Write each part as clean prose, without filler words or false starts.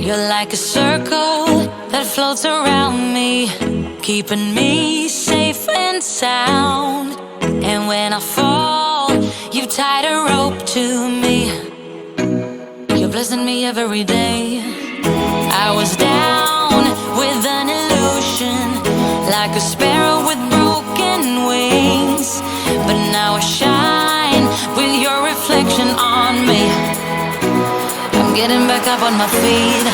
You're like a circle that floats around me, keeping me safe and sound. And when I fall, you've tied a rope to me. You're blessing me every day. I was down with an illusion, like a sparrow with broken wings, but now I shine with your reflection on me. I'm getting back up on my feet.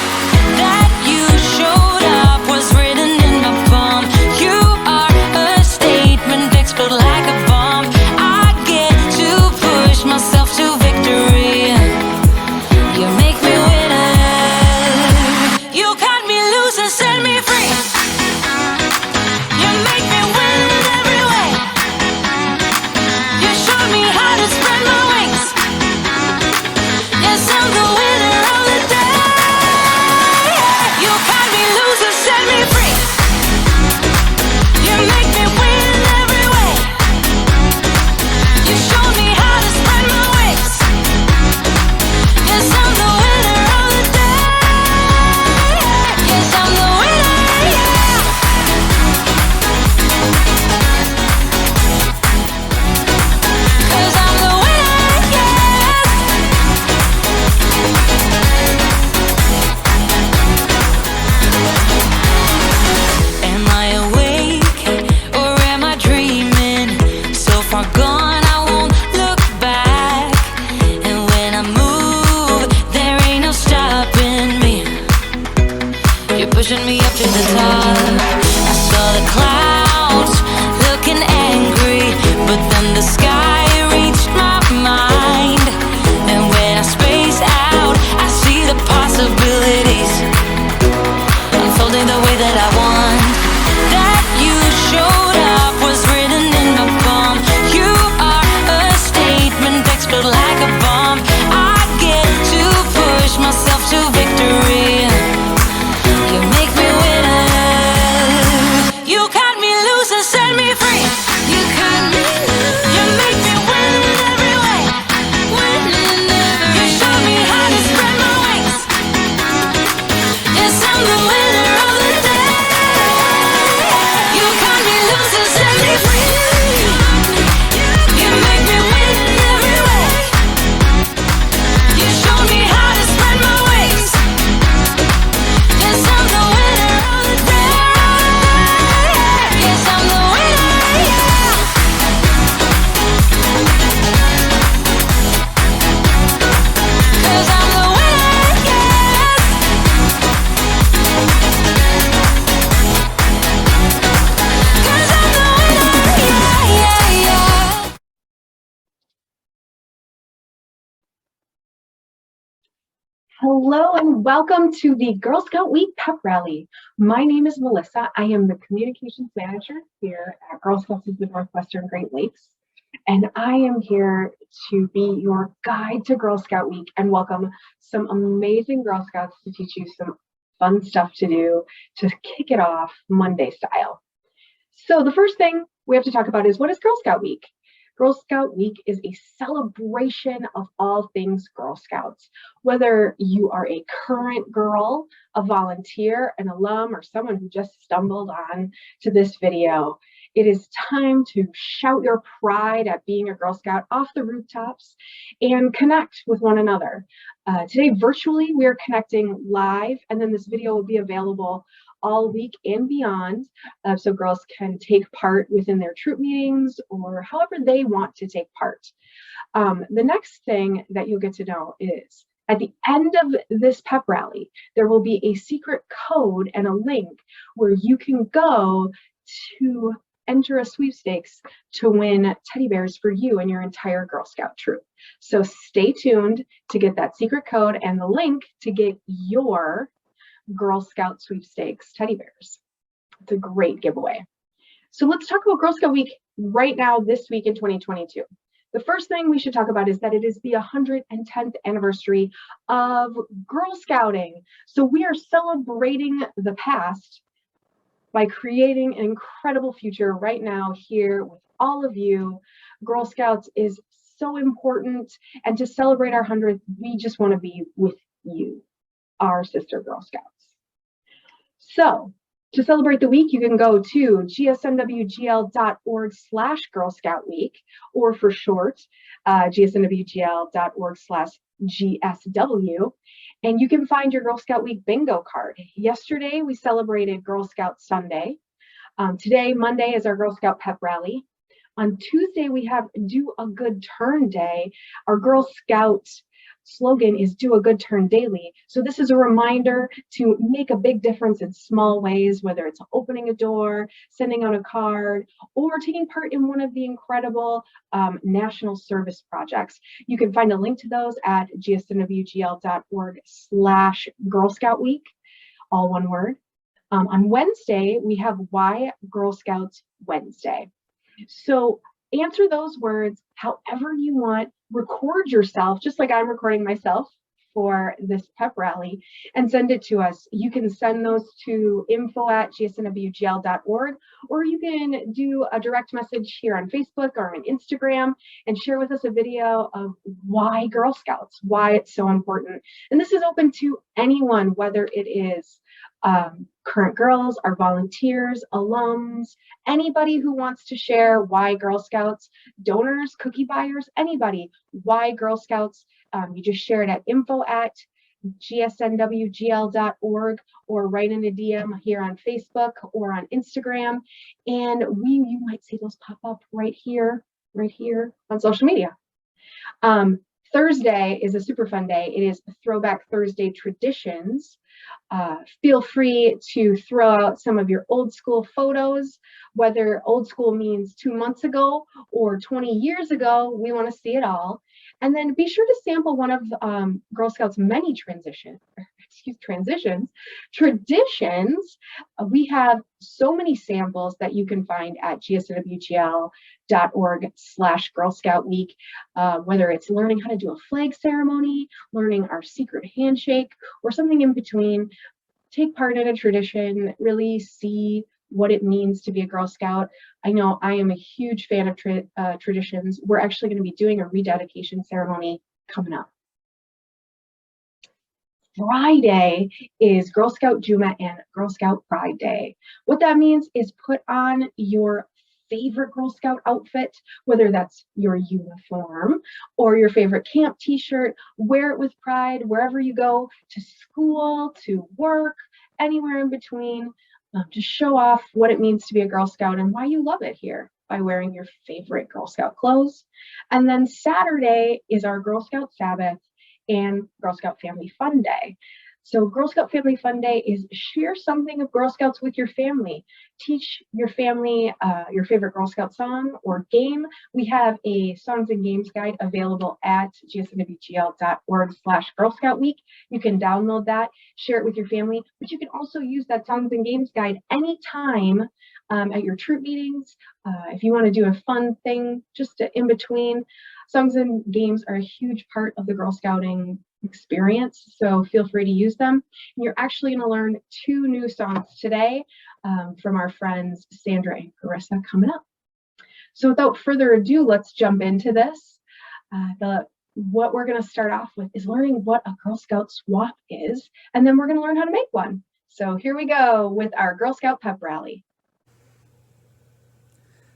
That you showed up was written in my palm. You are a statement, explode like a bomb. I get to push myself to victory. You make me winner. You cut me loose and set me free. You make me win in every way. You showed me how to spread my wings. Yes, I'm the winner of the day. You cut me loose and set me free. You make me win in every way. You showed me how to spread my wings. Yes, I'm the winner of the day. Yes, I'm the winner, yeah. 'Cause I'm the winner, yes. Am I awake or am I dreaming? So far gone, I won't look back. And when I move, there ain't no stopping me. You're pushing me up to the top. I saw the clouds looking angry, but then the sky reached my mind. And when I space out, I see the possibilities unfolding the way that I want. That you showed up was written in my palm. You are a statement, explode like a bomb. I get to push myself to victory. You make me winner. You cut me loose and set me free. You cut me loose. You make me win in every way. Win in every way. You show me how to spread my wings. Yes, I'm the winner of the day. You cut me loose and set me free. You make me win in every way. You show me how to spread my wings. Yes, I'm the winner of the day. Yes, I'm the winner, yeah. 'Cause I'm the winner, yes. 'Cause I'm the winner, yeah, yeah, yeah. Hello and welcome to the Girl Scout Week Pep Rally. My name is Melissa. I am the Communications Manager here at Girl Scouts of the Northwestern Great Lakes. And I am here to be your guide to Girl Scout Week and welcome some amazing Girl Scouts to teach you some fun stuff to do to kick it off Monday style. So the first thing we have to talk about is, what is Girl Scout Week? Girl Scout Week is a celebration of all things Girl Scouts. Whether you are a current girl, a volunteer, an alum, or someone who just stumbled on to this video, it is time to shout your pride at being a Girl Scout off the rooftops and connect with one another. Today, virtually, we are connecting live, and then this video will be available all week and beyond, so girls can take part within their troop meetings or however they want to take part. The next thing that you'll get to know is, at the end of this pep rally, there will be a secret code and a link where you can go to enter a sweepstakes to win teddy bears for you and your entire Girl Scout troop. So stay tuned to get that secret code and the link to get your Girl Scout sweepstakes teddy bears. It's a great giveaway. So let's talk about Girl Scout Week right now, this week in 2022. The first thing we should talk about is that it is the 110th anniversary of Girl Scouting. So we are celebrating the past by creating an incredible future right now here with all of you. Girl Scouts is so important, and to celebrate our 100th, we just want to be with you. our sister Girl Scouts. So to celebrate the week, you can go to gsnwgl.org/Girl Scout Week, or for short, gsnwgl.org/GSW, and you can find your Girl Scout Week bingo card. Yesterday, we celebrated Girl Scout Sunday. Today, Monday, is our Girl Scout Pep Rally. On Tuesday, we have Do a Good Turn Day. Our Girl Scout slogan is Do a Good Turn Daily. So this is a reminder to make a big difference in small ways, whether it's opening a door, sending out a card, or taking part in one of the incredible national service projects. You can find a link to those at gsnwgl.org/Girl Scout Week, all one word. On Wednesday, we have Why Girl Scouts Wednesday. So answer those words however you want. Record yourself, just like I'm recording myself for this pep rally, and send it to us. You can send those to info@gsnwgl.org, or you can do a direct message here on Facebook or on Instagram and share with us a video of why Girl Scouts, why it's so important. And this is open to anyone, whether it is current girls, our volunteers, alums, anybody who wants to share why Girl Scouts, donors, cookie buyers, anybody, why Girl Scouts. You just share it at info@gsnwgl.org, or write in a DM here on Facebook or on Instagram, and you might see those pop up right here on social media. Thursday is a super fun day. It is Throwback Thursday Traditions. Feel free to throw out some of your old school photos, whether old school means 2 months ago or 20 years ago. We want to see it all. And then be sure to sample one of Girl Scouts' many traditions. We have so many samples that you can find at gsnwgl.org/Girl Scout Week, whether it's learning how to do a flag ceremony, learning our secret handshake, or something in between. Take part in a tradition, really see what it means to be a Girl Scout. I know I am a huge fan of traditions. We're actually going to be doing a rededication ceremony coming up. Friday is Girl Scout Juma and Girl Scout Pride Day. What that means is put on your favorite Girl Scout outfit, whether that's your uniform or your favorite camp t-shirt. Wear it with pride wherever you go, to school, to work, anywhere in between. To show off what it means to be a Girl Scout and why you love it here by wearing your favorite Girl Scout clothes. And then Saturday is our Girl Scout Sabbath and Girl Scout Family Fun Day. So Girl Scout Family Fun Day is share something of Girl Scouts with your family. Teach your family your favorite Girl Scout song or game. We have a songs and games guide available at gsnwgl.org/Girl Scout Week. You can download that, share it with your family, but you can also use that songs and games guide anytime at your troop meetings. If you want to do a fun thing just in between. Songs and games are a huge part of the Girl Scouting experience, so feel free to use them. And you're actually going to learn 2 new songs today from our friends Sandra and Carissa coming up. So without further ado, let's jump into this. What we're going to start off with is learning what a Girl Scout swap is, and then we're going to learn how to make one. So here we go with our Girl Scout pep rally.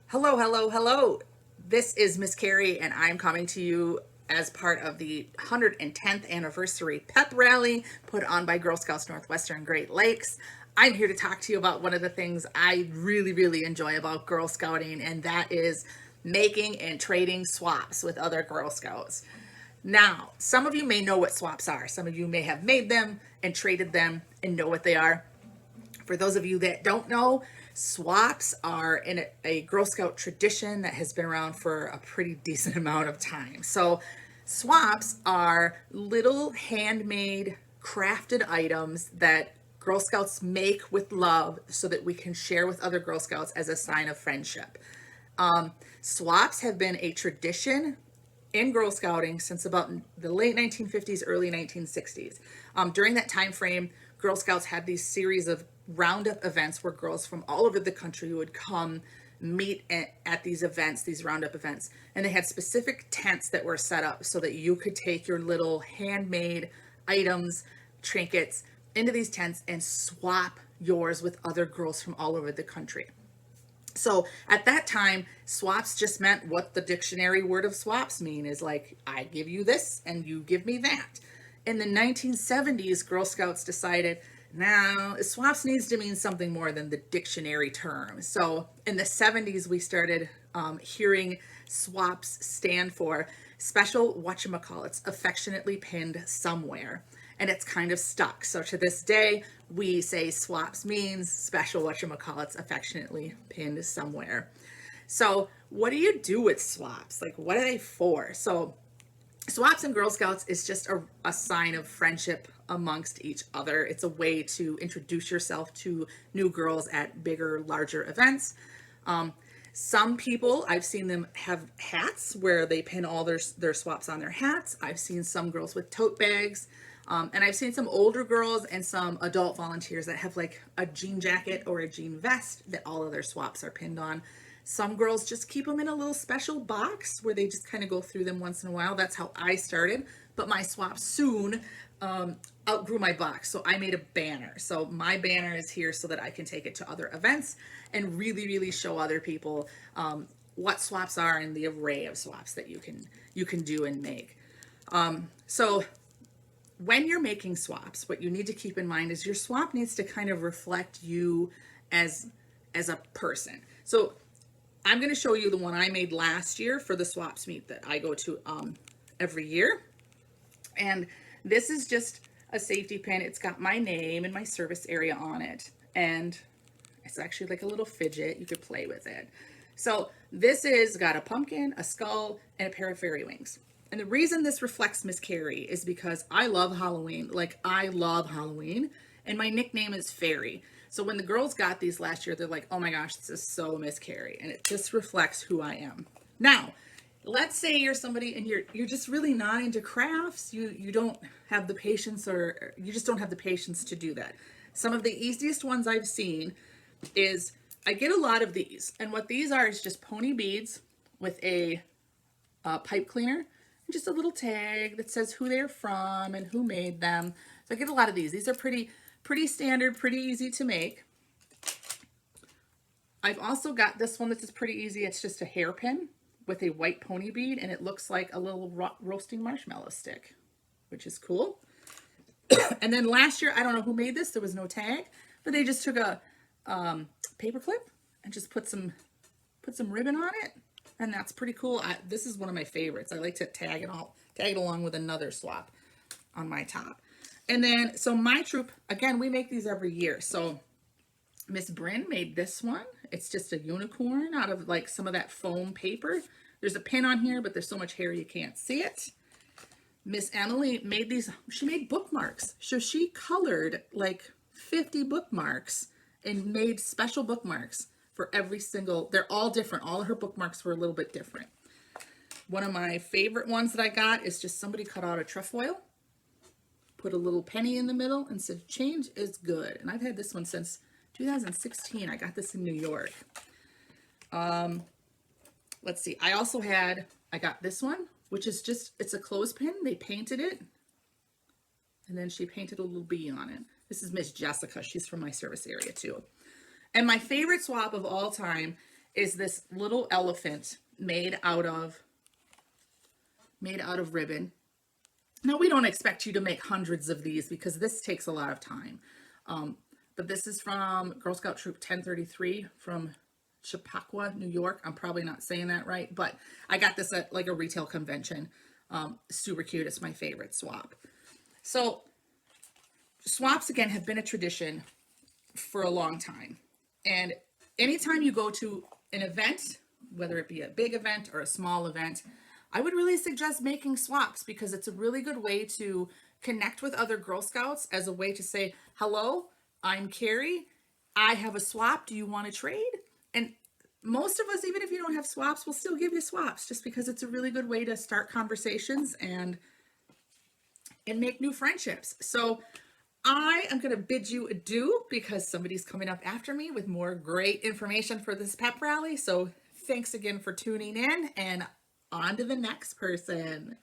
Hello, hello, hello. This is Miss Carrie, and I'm coming to you as part of the 110th anniversary pep rally put on by Girl Scouts Northwestern Great Lakes. I'm here to talk to you about one of the things I really, really enjoy about Girl Scouting, and that is making and trading swaps with other Girl Scouts. Now, some of you may know what swaps are. Some of you may have made them and traded them and know what they are. For those of you that don't know, swaps are in a Girl Scout tradition that has been around for a pretty decent amount of time. So swaps are little handmade, crafted items that Girl Scouts make with love so that we can share with other Girl Scouts as a sign of friendship. Swaps have been a tradition in Girl Scouting since about the late 1950s, early 1960s. During that time frame, Girl Scouts had these series of roundup events where girls from all over the country would come meet at these events, these roundup events. And they had specific tents that were set up so that you could take your little handmade items trinkets into these tents and swap yours with other girls from all over the country. So at that time, swaps just meant what the dictionary word of swaps mean, is like, I give you this and you give me that. In the 1970s, Girl Scouts decided, now swaps needs to mean something more than the dictionary term. So in the 70s, we started hearing swaps stand for special whatchamacallits, affectionately pinned somewhere. And it's kind of stuck. So to this day, we say swaps means special whatchamacallits, affectionately pinned somewhere. So what do you do with swaps? Like, what are they for? So swaps in Girl Scouts is just a sign of friendship amongst each other. It's a way to introduce yourself to new girls at bigger, larger events. Some people, I've seen them have hats where they pin all their swaps on their hats. I've seen some girls with tote bags. And I've seen some older girls and some adult volunteers that have like a jean jacket or a jean vest that all of their swaps are pinned on. Some girls just keep them in a little special box where they just kind of go through them once in a while. That's how I started. But my swaps soon outgrew my box. So I made a banner. So my banner is here so that I can take it to other events and really, really show other people what swaps are and the array of swaps that you can do and make. So when you're making swaps, what you need to keep in mind is your swap needs to kind of reflect you as a person. So I'm going to show you the one I made last year for the swaps meet that I go to every year. And this is just a safety pin. It's got my name and my service area on it. And it's actually like a little fidget. You could play with it. So this is got a pumpkin, a skull, and a pair of fairy wings. And the reason this reflects Miss Carrie is because I love Halloween. Like, I love Halloween. And my nickname is Fairy. So when the girls got these last year, they're like, oh my gosh, this is so Miss Carrie. And it just reflects who I am. Now, let's say you're somebody and you're just really not into crafts. You don't have the patience, or you just don't have the patience to do that. Some of the easiest ones I've seen is I get a lot of these. And what these are is just pony beads with a pipe cleaner. Just a little tag that says who they're from and who made them. So I get a lot of these. These are pretty standard, pretty easy to make. I've also got this one that's pretty easy. It's just a hairpin with a white pony bead, and it looks like a little roasting marshmallow stick, which is cool. And then last year, I don't know who made this. There was no tag, but they just took a paper clip and just put some ribbon on it. And that's pretty cool. This is one of my favorites. I like to tag it along with another swap on my top. And then, so my troop, again, we make these every year. So Miss Bryn made this one. It's just a unicorn out of like some of that foam paper. There's a pin on here, but there's so much hair you can't see it. Miss Emily made these. She made bookmarks. So she colored like 50 bookmarks and made special bookmarks for every single, they're all different. All of her bookmarks were a little bit different. One of my favorite ones that I got is just somebody cut out a trefoil, put a little penny in the middle and said, change is good. And I've had this one since 2016. I got this in New York. Let's see. I got this one, which is just, it's a clothespin. They painted it. And then she painted a little bee on it. This is Miss Jessica. She's from my service area too. And my favorite swap of all time is this little elephant made out of ribbon. Now, we don't expect you to make hundreds of these because this takes a lot of time. But this is from Girl Scout Troop 1033 from Chappaqua, New York. I'm probably not saying that right, but I got this at like a retail convention. Super cute. It's my favorite swap. So swaps, again, have been a tradition for a long time. And anytime you go to an event, whether it be a big event or a small event, I would really suggest making swaps because it's a really good way to connect with other Girl Scouts, as a way to say, hello, I'm Carrie. I have a swap. Do you want to trade? And most of us, even if you don't have swaps, will still give you swaps just because it's a really good way to start conversations and make new friendships. So I am going to bid you adieu because somebody's coming up after me with more great information for this pep rally. So thanks again for tuning in, and on to the next person.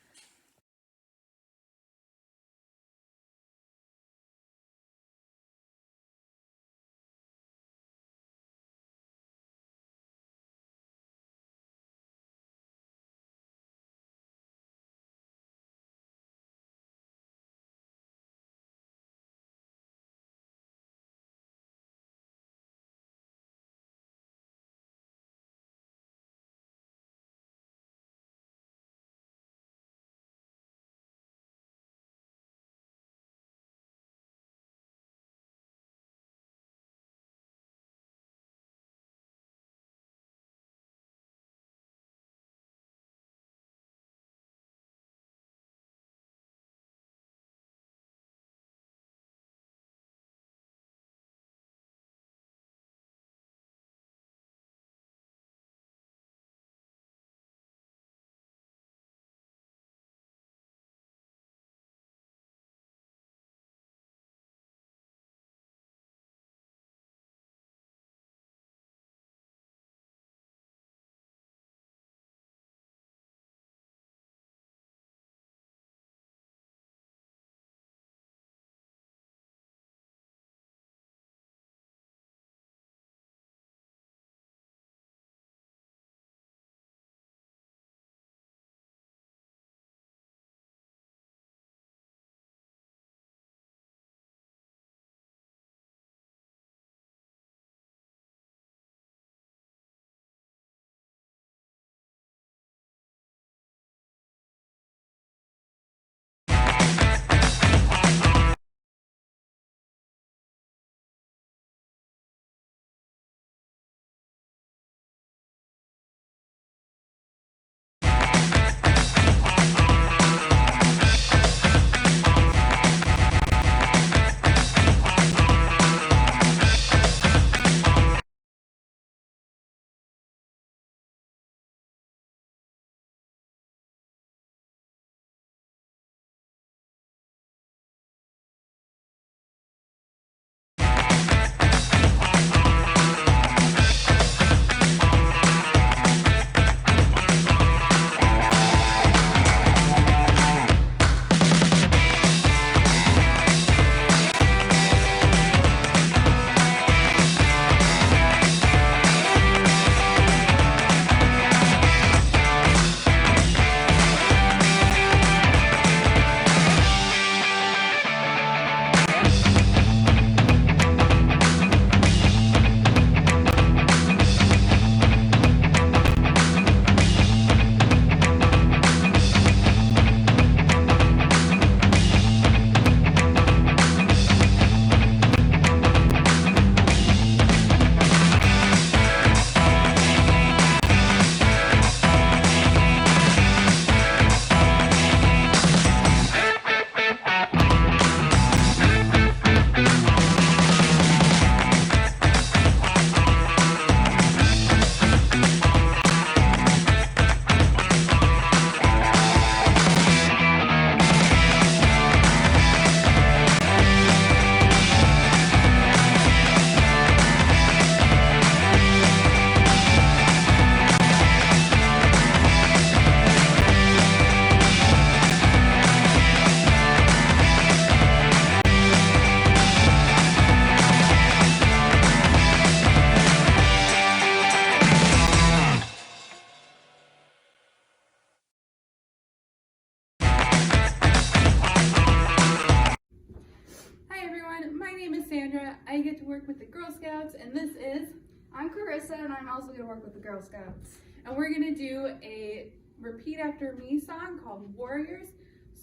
Cassandra. I get to work with the Girl Scouts, and this is... I'm Carissa, and I'm also going to work with the Girl Scouts. And we're going to do a repeat after me song called Warriors.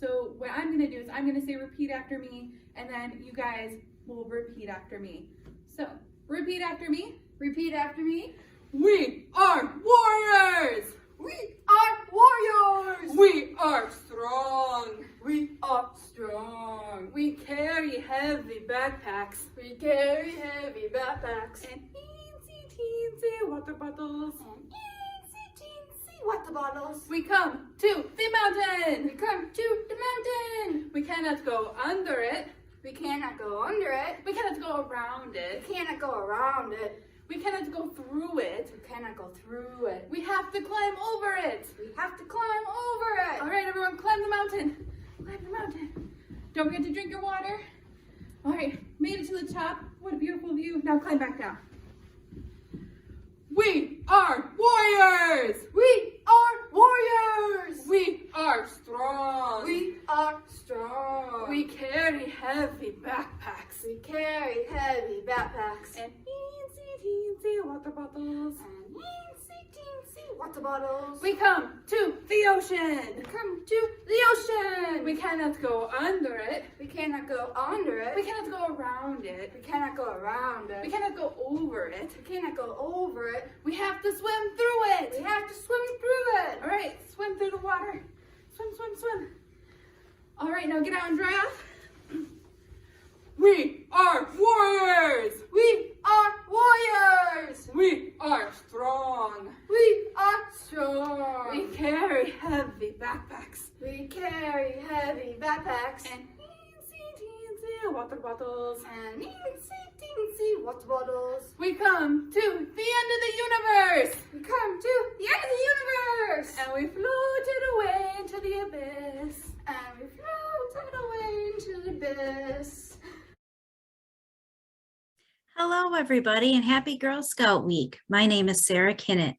So what I'm going to do is I'm going to say repeat after me, and then you guys will repeat after me. So, repeat after me. Repeat after me. We are warriors! We are warriors! We are strong! We are strong! We carry heavy backpacks. We carry heavy backpacks. And teensy water bottles. And teensy water bottles. We come to the mountain. We come to the mountain. We cannot go under it. We cannot go under it. We cannot go around it. We cannot go around it. We cannot go through it. We cannot go through it. We have to climb over it. We have to climb over it. All right, everyone, climb the mountain. Climb the mountain. Don't forget to drink your water. All right, made it to the top. What a beautiful view. Now climb back down. We are warriors. We are warriors. We are strong. We are strong. We carry heavy backpacks. We carry heavy backpacks. And teensy water bottles. And teensy water bottles. We come to the ocean. We come to the ocean. We cannot go under it. We cannot go under it. We cannot go around it. We cannot go around it. We cannot go over it. We cannot go over it. We have to swim through it. We have to swim through it. All right, swim through the water. Swim, swim, swim. All right, now get out and dry off. We are warriors. We are warriors. We are strong. We are strong. We carry heavy backpacks. We carry heavy backpacks. And teensy water bottles. And teensy water bottles. We come to the end of the universe. We come to the end of the universe. And we floated away into the abyss. And we floated away into the abyss. Hello, everybody, and happy Girl Scout Week. My name is Sarah Kinnett.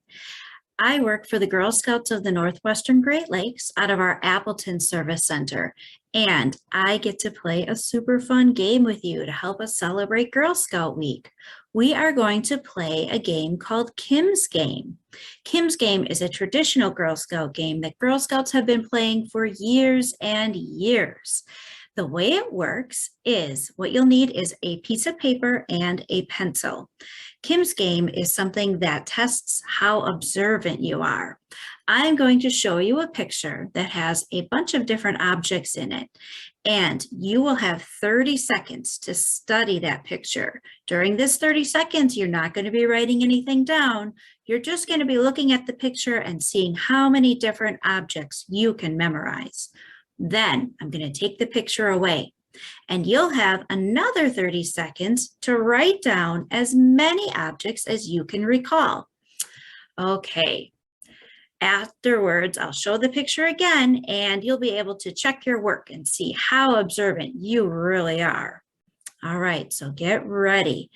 I work for the Girl Scouts of the Northwestern Great Lakes out of our Appleton Service Center, and I get to play a super fun game with you to help us celebrate Girl Scout Week. We are going to play a game called Kim's Game. Kim's Game is a traditional Girl Scout game that Girl Scouts have been playing for years and years. The way it works is what you'll need is a piece of paper and a pencil. Kim's Game is something that tests how observant you are. I'm going to show you a picture that has a bunch of different objects in it, and you will have 30 seconds to study that picture. During this 30 seconds, you're not going to be writing anything down. You're just going to be looking at the picture and seeing how many different objects you can memorize. Then I'm going to take the picture away, and you'll have another 30 seconds to write down as many objects as you can recall. Okay, afterwards, I'll show the picture again, and you'll be able to check your work and see how observant you really are. All right, so get ready.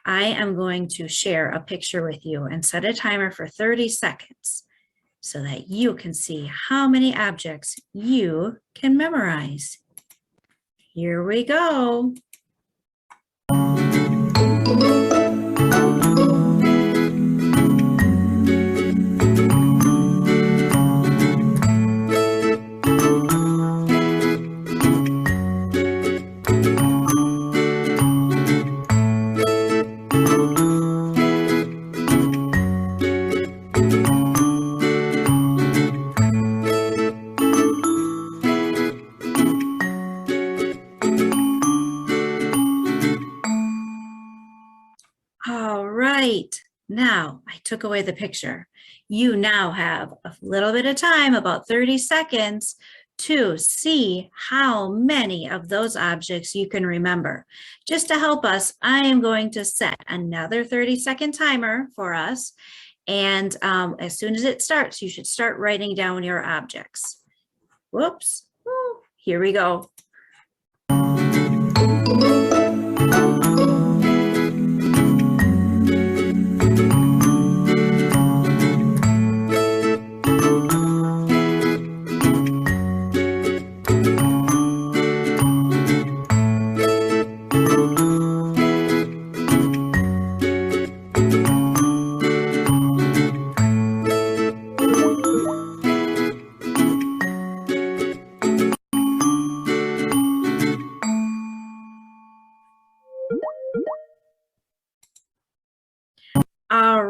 I am going to share a picture with you and set a timer for 30 seconds. So that you can see how many objects you can memorize. Here we go. Now I took away the picture. You now have a little bit of time, about 30 seconds, to see how many of those objects you can remember. Just to help us, I am going to set another 30-second timer for us. And as soon as it starts, you should start writing down your objects. Whoops. Here we go.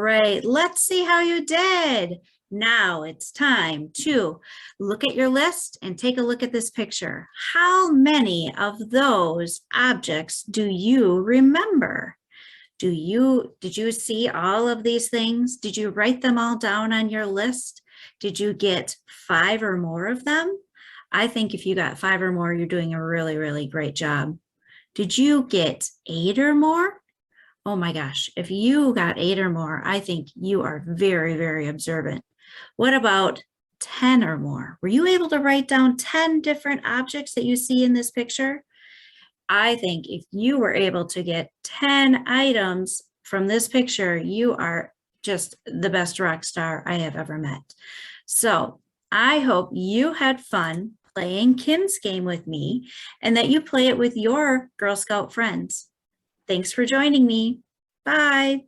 right, let's see how you did. Now it's time to look at your list and take a look at this picture. How many of those objects do you remember? Did you see all of these things? Did you write them all down on your list? Did you get 5 or more of them? I think if you got 5 or more, you're doing a really, really great job. Did you get 8 or more? Oh my gosh, if you got 8 or more, I think you are very, very observant. What about 10 or more? Were you able to write down 10 different objects that you see in this picture? I think if you were able to get 10 items from this picture, you are just the best rock star I have ever met. So I hope you had fun playing Kim's game with me and that you play it with your Girl Scout friends. Thanks for joining me. Bye.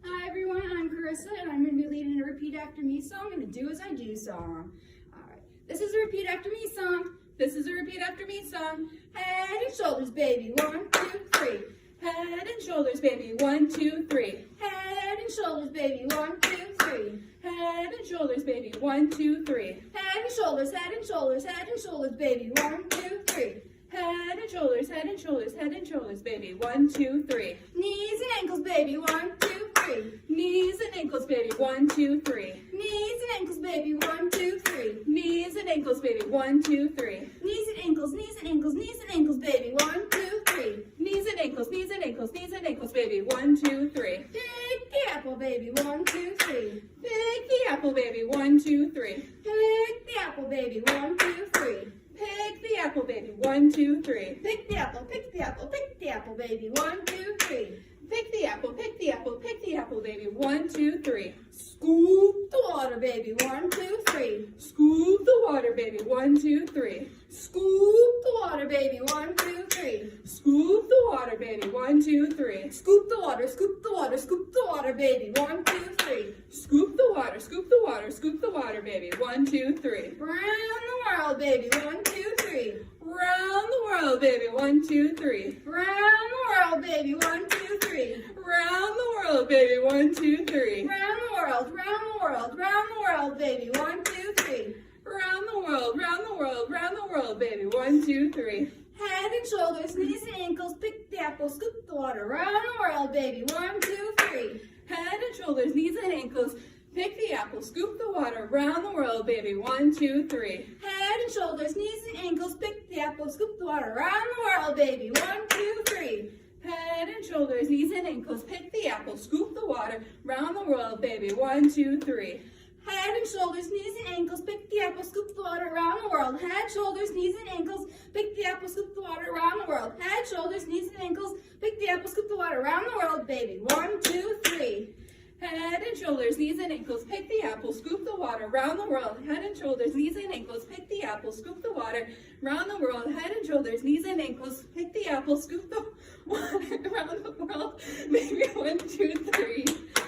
Hi everyone, I'm Carissa and I'm going to be leading a repeat after me song and a do as I do song. Alright, this is a repeat after me song. This is a repeat after me song. Head and shoulders, baby, 1, 2, 3. Head and shoulders, baby, 1, 2, 3. Head and shoulders, baby, 1, 2, 3. Head and shoulders, baby, 1, 2, 3. Head and shoulders, head and shoulders, head and shoulders, baby, 1, 2, 3. Head and shoulders, head and shoulders, head and shoulders, baby, 1, 2, 3. Knees and ankles, baby, 1, 2, 3. Knees and ankles, baby, 1, 2, 3. Knees and ankles, baby, 1, 2, 3. Knees and ankles, baby, 1, 2, 3. Knees and ankles, knees and ankles, knees and ankles, baby, 1, 2, 3. Knees and ankles, knees and ankles, knees and ankles, baby, 1, 2, 3. Pick the apple, baby, 1, 2, 3. Pick the apple, baby, 1, 2, 3. Pick the apple, baby, 1, 2, 3. Pick the apple, baby, 1, 2, 3. Pick the apple, pick the apple, pick the apple, baby, 1, 2, 3. Pick the apple, pick the apple, pick the apple, baby, 1, 2, 3. Scoop the water, baby, 1, 2, 3. Scoop the water, baby, 1, 2, 3. Scoop the water, baby, 1, 2, 3. Scoop the water, baby, 1, 2, 3. Scoop the water, scoop the water, scoop the water, baby, 1, 2, 3. Scoop the water, scoop the water, scoop the water, baby, 1, 2, 3. Round the world, baby, 1, 2, 3. Round the world, baby, 1, 2, 3. Round the world, baby, 1, 2, 3. Round the world, baby, 1, 2, 3. Round the world, round the world, round the world, baby, 1, 2, 3. Round the world, round the world, round the world, baby, 1, 2, 3. Head and shoulders, knees and ankles, pick the apple, scoop the water, round the world, baby, 1, 2, 3. Head and shoulders, knees and ankles, pick the apple, scoop the water, round the world, baby, 1, 2, 3. Head and shoulders, knees and ankles, pick the apple, scoop the water, round the world, baby, 1, 2, 3. Head and shoulders, knees and ankles, pick the apple, scoop the water, round the world, baby, 1, 2, 3. Head and shoulders, knees and ankles, pick the apple, scoop the water, around the world. Head, shoulders, knees and ankles, pick the apple, scoop the water, around the world. Head, shoulders, knees and ankles, pick the apple, scoop the water, around the world, baby. 1, 2, 3. Head and shoulders, knees and ankles, pick the apple, scoop the water, round the world. Head and shoulders, knees and ankles, pick the apple, scoop the water, round the world. Head and shoulders, knees and ankles, pick the apple, scoop the water, around the world, baby. 1, 2, 3.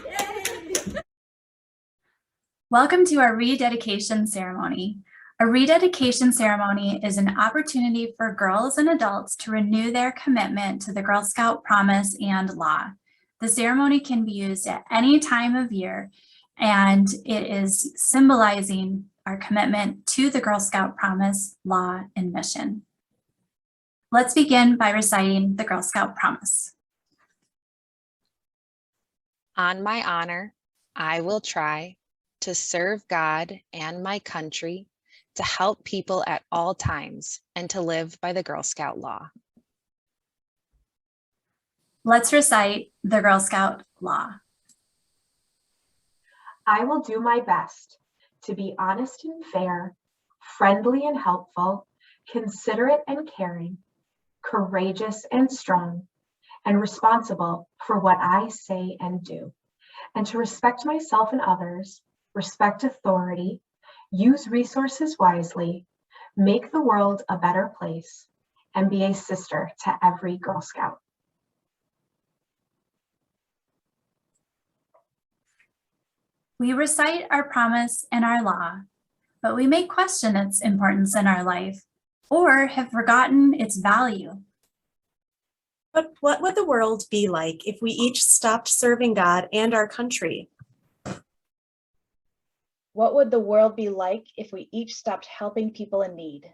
Yay! Welcome to our rededication ceremony. A rededication ceremony is an opportunity for girls and adults to renew their commitment to the Girl Scout promise and law. The ceremony can be used at any time of year, and it is symbolizing our commitment to the Girl Scout promise, law, and mission. Let's begin by reciting the Girl Scout promise. On my honor, I will try to serve God and my country, to help people at all times, and to live by the Girl Scout law. Let's recite the Girl Scout law. I will do my best to be honest and fair, friendly and helpful, considerate and caring, courageous and strong, and responsible for what I say and do, and to respect myself and others, respect authority, use resources wisely, make the world a better place, and be a sister to every Girl Scout. We recite our promise and our law, but we may question its importance in our life or have forgotten its value. But what would the world be like if we each stopped serving God and our country? What would the world be like if we each stopped helping people in need?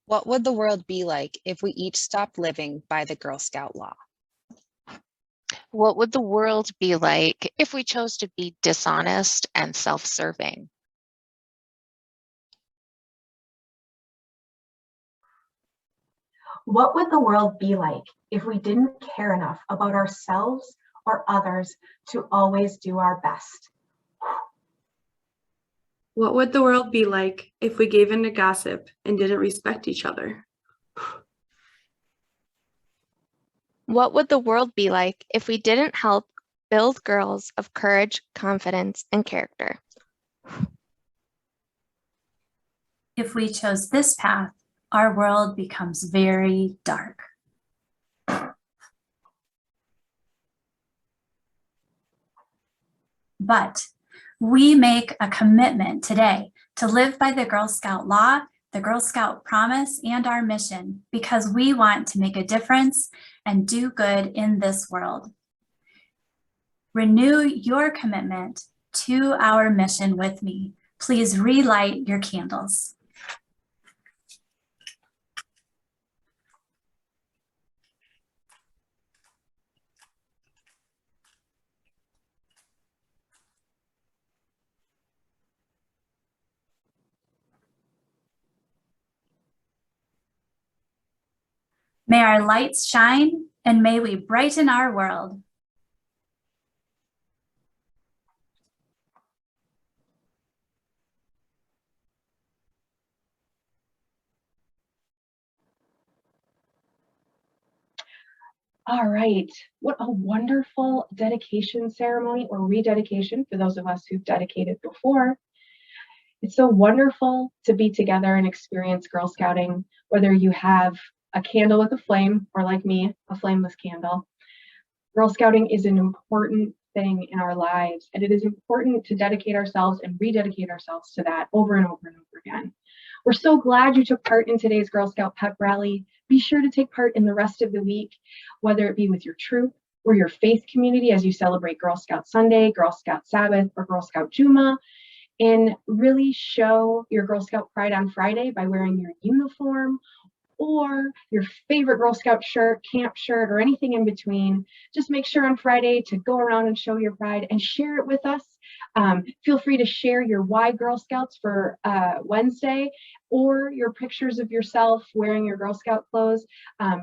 What would the world be like if we each stopped living by the Girl Scout law? What would the world be like if we chose to be dishonest and self-serving? What would the world be like if we didn't care enough about ourselves or others to always do our best? What would the world be like if we gave in to gossip and didn't respect each other? What would the world be like if we didn't help build girls of courage, confidence, and character? If we chose this path, our world becomes very dark. But we make a commitment today to live by the Girl Scout law, the Girl Scout promise, and our mission because we want to make a difference and do good in this world. Renew your commitment to our mission with me. Please relight your candles. May our lights shine and may we brighten our world. All right, what a wonderful dedication ceremony or rededication for those of us who've dedicated before. It's so wonderful to be together and experience Girl Scouting, whether you have a candle with a flame or like me, a flameless candle. Girl Scouting is an important thing in our lives, and it is important to dedicate ourselves and rededicate ourselves to that over and over and over again. We're so glad you took part in today's Girl Scout Pep Rally. Be sure to take part in the rest of the week, whether it be with your troop or your faith community as you celebrate Girl Scout Sunday, Girl Scout Sabbath, or Girl Scout Juma, and really show your Girl Scout pride on Friday by wearing your uniform or your favorite Girl Scout shirt, camp shirt, or anything in between. Just make sure on Friday to go around and show your pride and share it with us. Feel free to share your why Girl Scouts for Wednesday or your pictures of yourself wearing your Girl Scout clothes.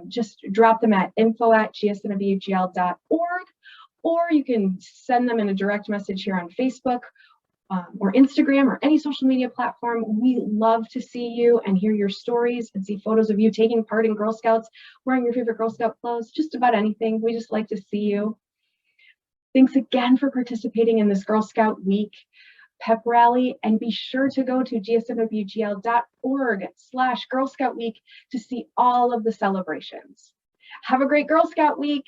Just drop them at info@gsnwgl.org, or you can send them in a direct message here on Facebook or Instagram or any social media platform. We love to see you and hear your stories and see photos of you taking part in Girl Scouts, wearing your favorite Girl Scout clothes, just about anything. We just like to see you. Thanks again for participating in this Girl Scout Week Pep Rally, and be sure to go to gsnwgl.org/Girl Scout Week to see all of the celebrations. Have a great Girl Scout Week.